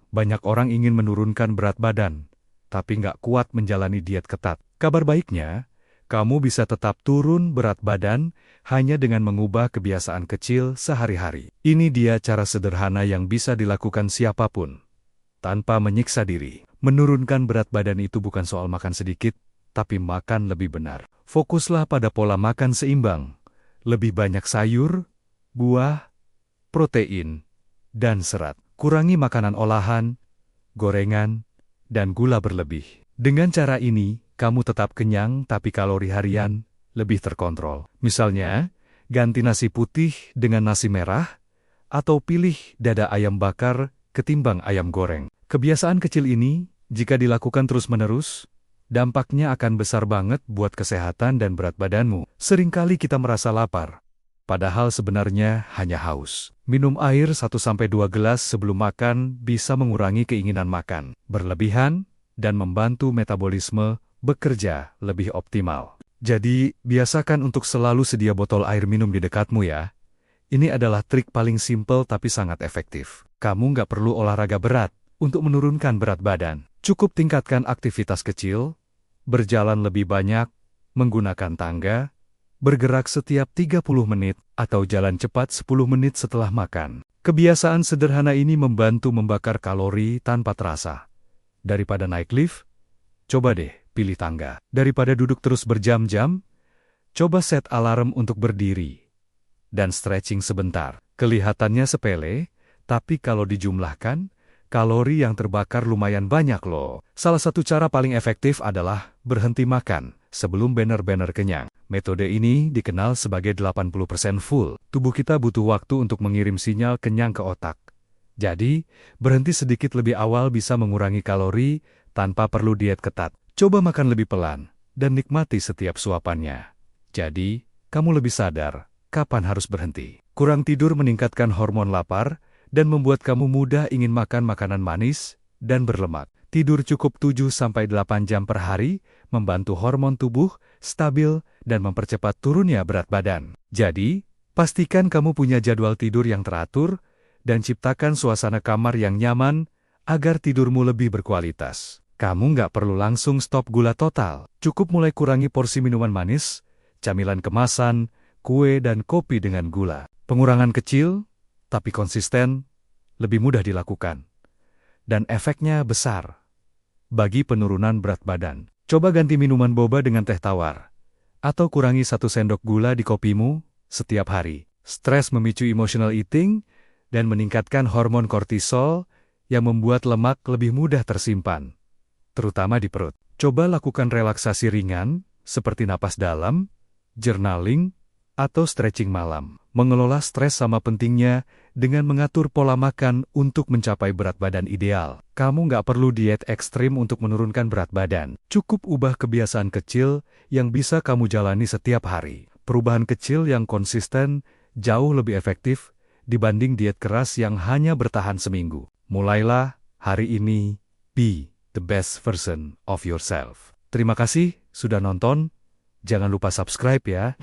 Banyak orang ingin menurunkan berat badan, tapi nggak kuat menjalani diet ketat. Kabar baiknya, kamu bisa tetap turun berat badan hanya dengan mengubah kebiasaan kecil sehari-hari. Ini dia cara sederhana yang bisa dilakukan siapapun, tanpa menyiksa diri. Menurunkan berat badan itu bukan soal makan sedikit, tapi makan lebih benar. Fokuslah pada pola makan seimbang. Lebih banyak sayur, buah, protein, dan serat. Kurangi makanan olahan, gorengan, dan gula berlebih. Dengan cara ini, kamu tetap kenyang tapi kalori harian lebih terkontrol. Misalnya, ganti nasi putih dengan nasi merah, atau pilih dada ayam bakar ketimbang ayam goreng. Kebiasaan kecil ini, jika dilakukan terus-menerus, dampaknya akan besar banget buat kesehatan dan berat badanmu. Seringkali kita merasa lapar, padahal sebenarnya hanya haus. Minum air 1-2 gelas sebelum makan bisa mengurangi keinginan makan berlebihan dan membantu metabolisme bekerja lebih optimal. Jadi, biasakan untuk selalu sedia botol air minum di dekatmu ya. Ini adalah trik paling simpel tapi sangat efektif. Kamu nggak perlu olahraga berat untuk menurunkan berat badan. Cukup tingkatkan aktivitas kecil, berjalan lebih banyak, menggunakan tangga, bergerak setiap 30 menit, atau jalan cepat 10 menit setelah makan. Kebiasaan sederhana ini membantu membakar kalori tanpa terasa. Daripada naik lift, coba deh pilih tangga. Daripada duduk terus berjam-jam, coba set alarm untuk berdiri dan stretching sebentar. Kelihatannya sepele, tapi kalau dijumlahkan, kalori yang terbakar lumayan banyak loh. Salah satu cara paling efektif adalah berhenti makan sebelum benar-benar kenyang. Metode ini dikenal sebagai 80% full. Tubuh kita butuh waktu untuk mengirim sinyal kenyang ke otak. Jadi, berhenti sedikit lebih awal bisa mengurangi kalori tanpa perlu diet ketat. Coba makan lebih pelan dan nikmati setiap suapannya. Jadi, kamu lebih sadar kapan harus berhenti. Kurang tidur meningkatkan hormon lapar dan membuat kamu mudah ingin makan makanan manis dan berlemak. Tidur cukup 7-8 jam per hari membantu hormon tubuh stabil dan mempercepat turunnya berat badan. Jadi, pastikan kamu punya jadwal tidur yang teratur dan ciptakan suasana kamar yang nyaman agar tidurmu lebih berkualitas. Kamu nggak perlu langsung stop gula total. Cukup mulai kurangi porsi minuman manis, camilan kemasan, kue dan kopi dengan gula. Pengurangan kecil, tapi konsisten, lebih mudah dilakukan. Dan efeknya besar bagi penurunan berat badan. Coba ganti minuman boba dengan teh tawar, atau kurangi 1 sendok gula di kopimu setiap hari. Stres memicu emotional eating dan meningkatkan hormon kortisol yang membuat lemak lebih mudah tersimpan, terutama di perut. Coba lakukan relaksasi ringan, seperti napas dalam, journaling, atau stretching malam. Mengelola stres sama pentingnya dengan mengatur pola makan untuk mencapai berat badan ideal. Kamu nggak perlu diet ekstrim untuk menurunkan berat badan. Cukup ubah kebiasaan kecil yang bisa kamu jalani setiap hari. Perubahan kecil yang konsisten jauh lebih efektif dibanding diet keras yang hanya bertahan seminggu. Mulailah hari ini, be the best version of yourself. Terima kasih sudah nonton. Jangan lupa subscribe ya.